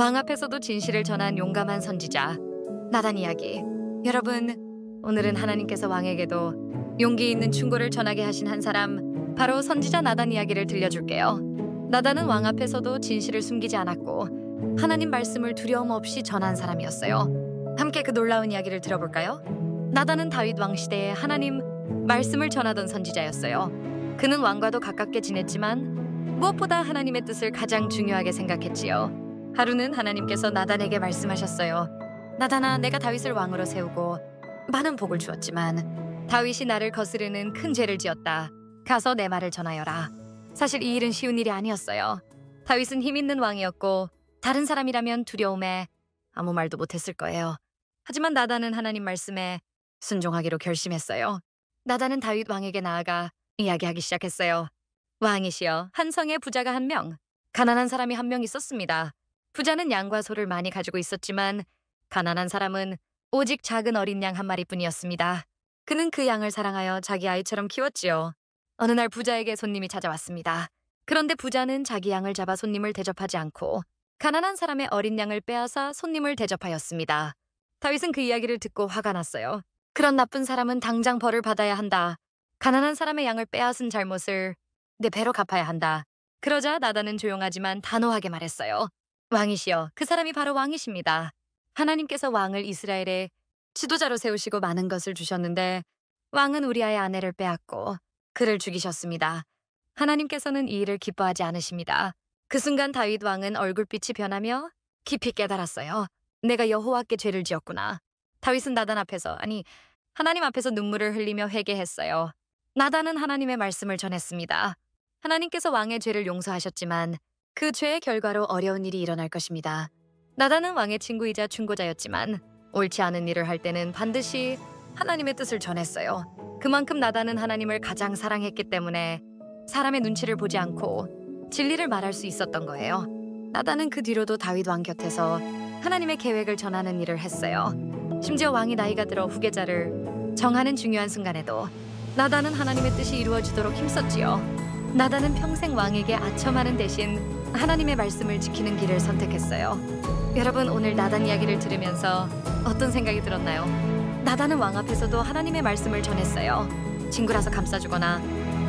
왕 앞에서도 진실을 전한 용감한 선지자 나단 이야기. 여러분, 오늘은 하나님께서 왕에게도 용기 있는 충고를 전하게 하신 한 사람, 바로 선지자 나단 이야기를 들려줄게요. 나단은 왕 앞에서도 진실을 숨기지 않았고 하나님 말씀을 두려움 없이 전한 사람이었어요. 함께 그 놀라운 이야기를 들어볼까요? 나단은 다윗 왕 시대에 하나님 말씀을 전하던 선지자였어요. 그는 왕과도 가깝게 지냈지만 무엇보다 하나님의 뜻을 가장 중요하게 생각했지요. 하루는 하나님께서 나단에게 말씀하셨어요. 나단아, 내가 다윗을 왕으로 세우고 많은 복을 주었지만 다윗이 나를 거스르는 큰 죄를 지었다. 가서 내 말을 전하여라. 사실 이 일은 쉬운 일이 아니었어요. 다윗은 힘 있는 왕이었고 다른 사람이라면 두려움에 아무 말도 못했을 거예요. 하지만 나단은 하나님 말씀에 순종하기로 결심했어요. 나단은 다윗 왕에게 나아가 이야기하기 시작했어요. 왕이시여, 한 성에 부자가 한 명, 가난한 사람이 한 명 있었습니다. 부자는 양과 소를 많이 가지고 있었지만 가난한 사람은 오직 작은 어린 양 한 마리뿐이었습니다. 그는 그 양을 사랑하여 자기 아이처럼 키웠지요. 어느 날 부자에게 손님이 찾아왔습니다. 그런데 부자는 자기 양을 잡아 손님을 대접하지 않고 가난한 사람의 어린 양을 빼앗아 손님을 대접하였습니다. 다윗은 그 이야기를 듣고 화가 났어요. 그런 나쁜 사람은 당장 벌을 받아야 한다. 가난한 사람의 양을 빼앗은 잘못을 내 배로 갚아야 한다. 그러자 나단은 조용하지만 단호하게 말했어요. 왕이시여, 그 사람이 바로 왕이십니다. 하나님께서 왕을 이스라엘의 지도자로 세우시고 많은 것을 주셨는데 왕은 우리아의 아내를 빼앗고 그를 죽이셨습니다. 하나님께서는 이 일을 기뻐하지 않으십니다. 그 순간 다윗 왕은 얼굴빛이 변하며 깊이 깨달았어요. 내가 여호와께 죄를 지었구나. 다윗은 나단 앞에서, 아니 하나님 앞에서 눈물을 흘리며 회개했어요. 나단은 하나님의 말씀을 전했습니다. 하나님께서 왕의 죄를 용서하셨지만 그 죄의 결과로 어려운 일이 일어날 것입니다. 나단은 왕의 친구이자 충고자였지만 옳지 않은 일을 할 때는 반드시 하나님의 뜻을 전했어요. 그만큼 나단은 하나님을 가장 사랑했기 때문에 사람의 눈치를 보지 않고 진리를 말할 수 있었던 거예요. 나단은 그 뒤로도 다윗 왕 곁에서 하나님의 계획을 전하는 일을 했어요. 심지어 왕이 나이가 들어 후계자를 정하는 중요한 순간에도 나단은 하나님의 뜻이 이루어지도록 힘썼지요. 나단은 평생 왕에게 아첨하는 대신 하나님의 말씀을 지키는 길을 선택했어요. 여러분, 오늘 나단 이야기를 들으면서 어떤 생각이 들었나요? 나단은 왕 앞에서도 하나님의 말씀을 전했어요. 친구라서 감싸주거나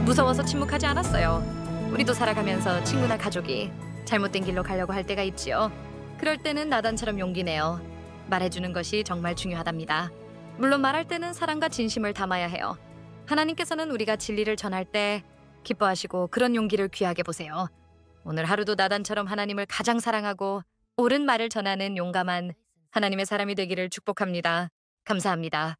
무서워서 침묵하지 않았어요. 우리도 살아가면서 친구나 가족이 잘못된 길로 가려고 할 때가 있지요. 그럴 때는 나단처럼 용기 내요. 말해주는 것이 정말 중요하답니다. 물론 말할 때는 사랑과 진심을 담아야 해요. 하나님께서는 우리가 진리를 전할 때 기뻐하시고 그런 용기를 귀하게 보세요. 오늘 하루도 나단처럼 하나님을 가장 사랑하고 옳은 말을 전하는 용감한 하나님의 사람이 되기를 축복합니다. 감사합니다.